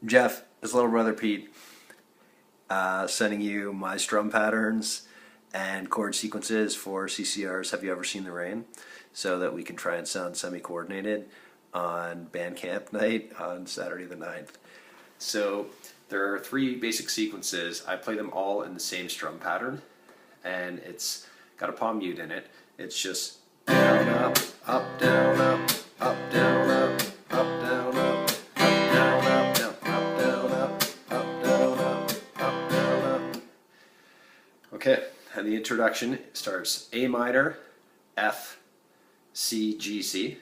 Jeff, it's little brother Pete, sending you my strum patterns and chord sequences for CCR's Have You Ever Seen the Rain, so that we can try and sound semi-coordinated on band camp night on Saturday the 9th. So there are three basic sequences. I play them all in the same strum pattern, and it's got a palm mute in it. It's just down, up, up, down, up, up, down, up, up, down, up, up, down, up, down, up, down, up, up, down, up, up, down, up. Okay, and the introduction starts A minor, F, C, G, C.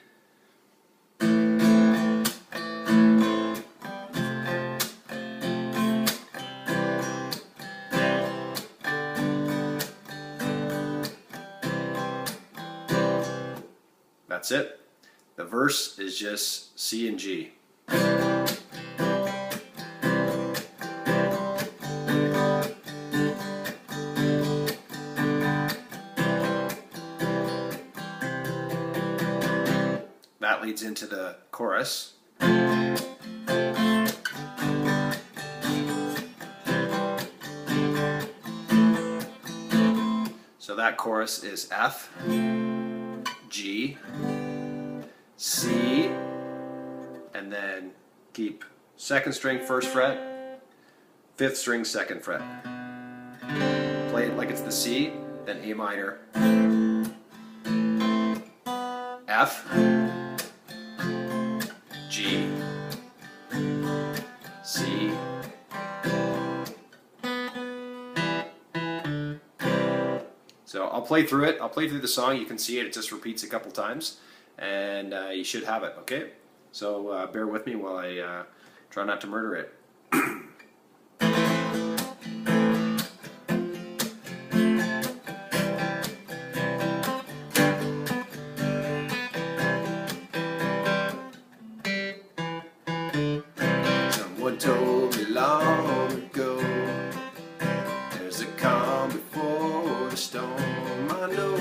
That's it. The verse is just C and G. That leads into the chorus. So that chorus is F, G, C, and then keep second string first fret, fifth string second fret. Play it like it's the C, then A minor, F, G, C, so I'll play through it. I'll play through the song. You can see it. It just repeats a couple times, and you should have it. Okay? So bear with me while I try not to murder it. Someone told me long ago, there's a calm before the storm. I know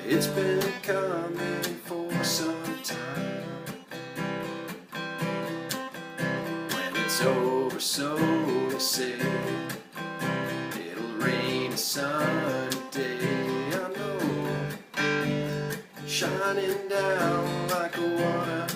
it's been coming for some time. When it's over, so they say, it'll rain a sunny day. I know, shining down like a water.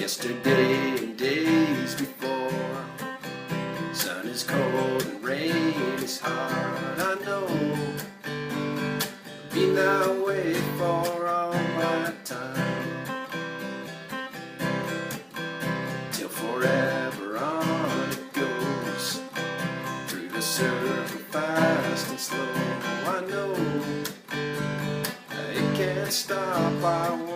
Yesterday and days before, sun is cold and rain is hard. I know, been that way for all my time, till forever on it goes, through the circle fast and slow. I know, it can't stop, I wonder.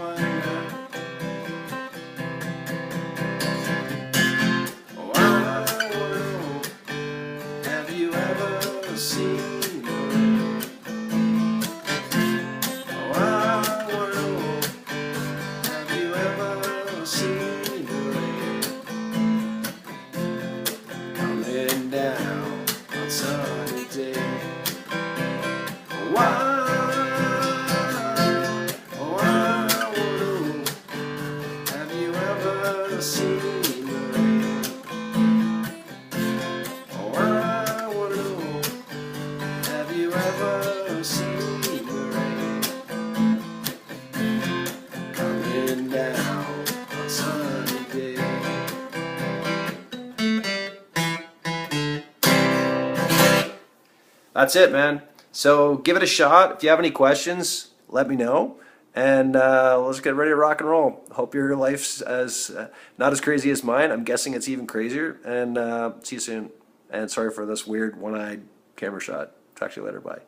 That's it, man. So give it a shot. If you have any questions, let me know. And let's get ready to rock and roll. Hope your life's not as crazy as mine. I'm guessing it's even crazier. And see you soon. And sorry for this weird one-eyed camera shot. Talk to you later. Bye.